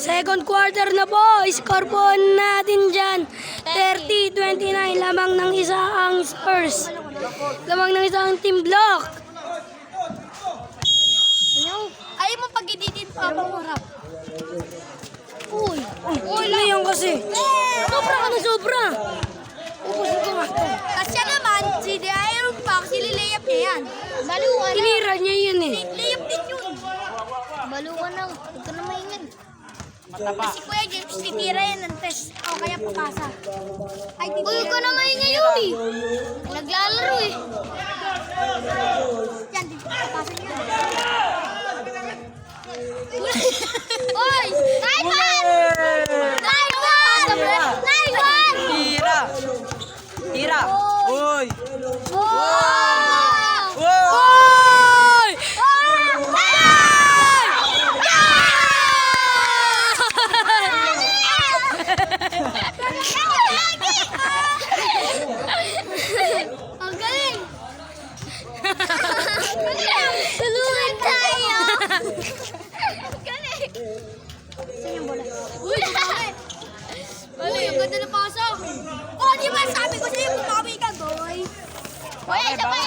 Second quarter na po. Score po natin dyan. 30-29. Lamang ng isa ang Spurs. Lamang ng isa ang Team Block. Ayaw mo pag ididin pa pangurap. Uy, ano yan kasi? Sobra ka na sobra. Ubusin ko nga to. Kasi naman, si The Iron Fox, sililayap niya yan. Baluan na. Tinira niya yun eh. Layap din yun. Baluan na. Huwag ka na maingin. Kasi Kuya James, titira yan ng test. O kaya papasa. Ay, huwag ka na maingin yun eh. Naglalaro eh. Yan, di papasa niya. Oy! Naiwan! Naiwan! Naiwan! Tira! Tira! Uy! Oh! Oy! Ang galing! Tulungan tayo! Ang galing! Saan yung bola? Uy! Uy, ang ganda na pasok! Oh, di ba sabi ko sa'yo, bumawi ka, boy? Uy, isa pa!